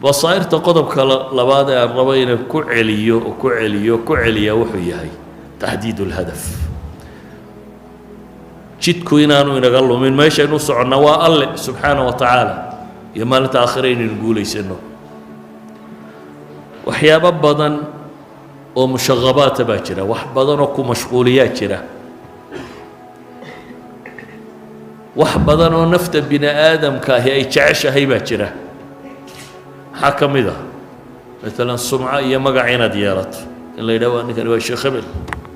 بصائر تقدم كلباد الربين كعليو كعليا وحيهاي تحديد الهدف جدكو إنانو إنغالو من ماشي نوصع النواء الله سبحانه وتعالى يمالة آخرين نقول يسنو وحيابا بدن ومشغبات باكرة وحبدن وكو مشغوليات كرة وحبدن ونفت بنا آدم كاهي تعشى هي باكرة حكم إذا مثلا السمعة هي مقعينة ديارات اللي يدوى أنك أنا الشيخ هبل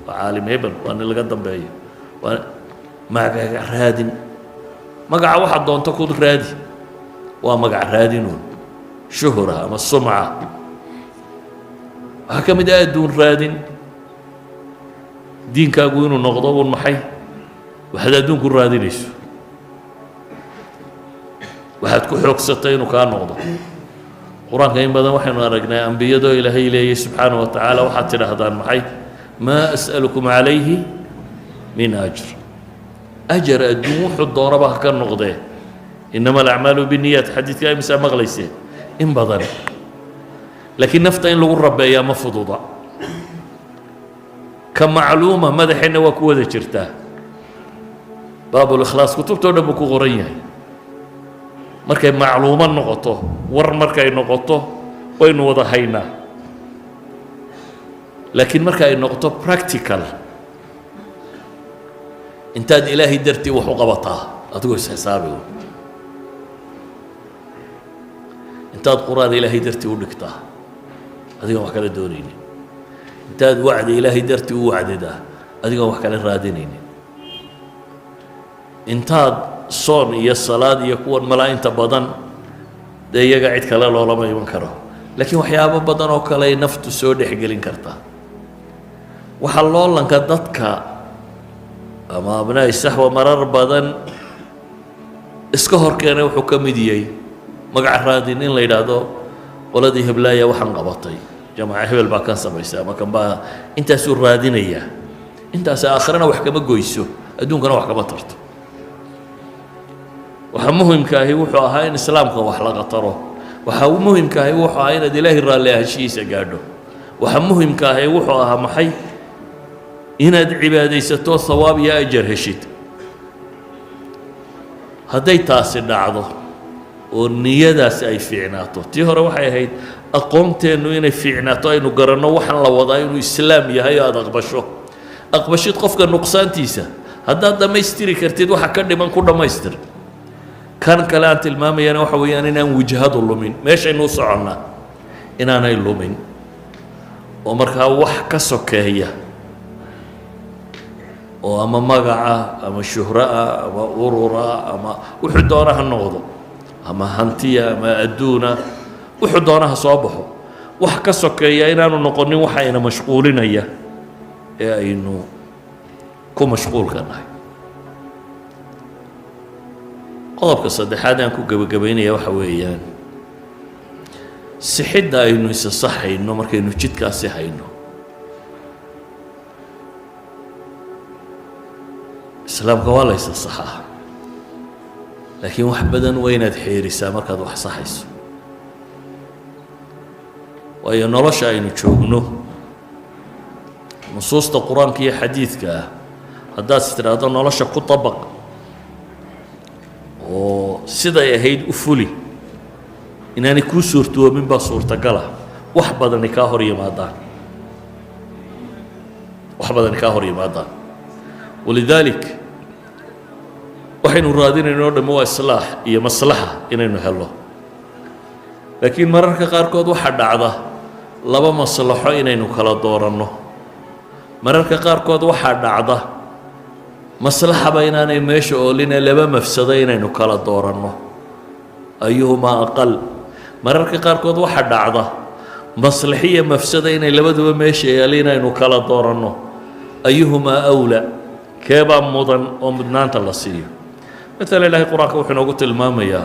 وعالم هبل وأنا اللي قدم بأي مقع رادن مقع واحد دون تكون رادي ومقع رادنون شهرة أما السمعة حكم إذا دون رادن دين كاقوين ونغضب المحي وحدا دون كل رادن إيش وحد كل حق ستين وكان نغضب قرآن كريم بدن وحنا رجنا أنبياء إلهي إليه سبحانه وتعالى وحتى هذا المحي ما أسألكم عليه من أجر الدموع الضاربة كان نغضه إنما الأعمال بالنيات حديث كلام مسا مغليسه إن بدن لكن نفتين لو الرب يا مفضوضة كمعلومة ماذا حين وكوذا شرته باب الإخلاص كتبته نبكو غريه markay macluuma noqoto war markay noqoto waynu wada haynaa laakiin markay noqoto practical intaad ilaahi dartii wax u qabataa adigoo xisaabiyo intaad quraan ilaahi dartii u dhigtaa adigoo wax kala doonaynin intaad wacdi ilaahi dartii u wacdidaa adigoo wax kala raadinaynin intaad صون يا الصلاة يكون ملايين تبادن ده يقعد كلا لولا ما يمكن كره لكن وحيابا بدن أو كلا نفط سود حقلين كرتا وحلول لنك ضدك أما أبناء السحوة مرر بدن اسكهر كانوا حكم ديي مقع رادين إن ليرادو ولدي هبلايا وحن قبطي جماعة هبل باكان سبيسا ما كان با أنت سور رادينية أنت سآخرنا وحكم جويسو أدون كانوا وحكم طرت waxaa muhiimkaahi wuxuu ahaa in islaamka wax laga taro waxaa muhiimkaahi wuxuu ahaa in ilaahay raalli ahaanshihiisa gaadho waxaa muhiimkaahi wuxuu ahaa maxay inaad cibaadaysato thawaab iyo ajar heshid hadday taasi dhacdo oo niyadaasi ay fiicnaato tii hore waxay ahayd aqoonteennu inay fiicnaato aynu garanno waxaan la wadaa inuu islaam yahay oo aad aqbashid qofka nuqsaantiisa haddaad dhammaystiri kartid waxa ka dhiman ku dhammaystir كان كلام المامي أنا وحوي أنا وجهاد اللومين ماشي إنه صعنا إن أنا اللومين ومركها وح كسك هي وأما مقعة أما شهراء أما أورورا أما وحدونها النوضة أما هنتيا أما أدونا وحدونها صابحه وح كسك هي إن أنا نقولني وحين مشغولين هي إنه كم مشغول كان qodobka saddexaad aan ku gabagabeynaya waxa weeyaan sixidda aynu isa saxayno markaynu jidkaasi hayno islaamka waa la isa saxaa laakiin wax badan waa inaad xeerisaa markaad wax saxayso waayo nolosha aynu joogno nusuusta qur-aanka iyo xadiidka ah haddaad istiraahdo nolosha ku dabaq siday ahayd u fuli inaanay kuu suurtoomin baa suurtagala wax badani kaa hor yimaadaan walidaalik waxaynu raadinaynoo dhammo waa islaax iyo maslaxa inaynu helo laakiin mararka qaarkood waxaa dhacda laba maslaxo inaynu kala dooranno mararka qaarkood waxaa dhacda maslaxa baynaanay meesha ooline laba mafsado inaynu kala dooranno ayuhumaa aqal mararka qaarkood waxaa dhacda maslaxiya mafsada inay labaduba meesha yeelin inaynu kala dooranno ayuhumaa awla keebaa mudan oo mudnaanta la siiyo مثلا إلهي قرآن وحنا قلت المامية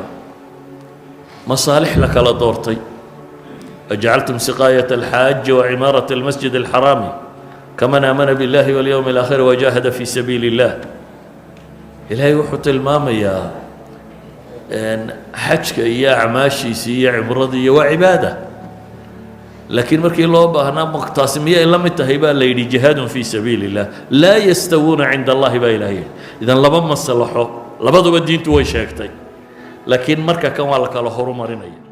مصالح لك على دورتي أجعلتم سقاية الحاج وعمارة المسجد الحرام كمن آمن بالله واليوم الآخر وجاهد في سبيل الله إلهي وحط المامية xajka iyo acmaashiisa iyo cimradii iyo waa cibaada laakiin markii loo baahnaa taasi miyay la mid tahay baa la yidhi jihaadun fii sabiili illah laa yastawuuna cinda allahi baa ilaah yidhi idan laba maslaxo labaduba diintu way sheegtay laakiin marka kan waa la kala horumarinaya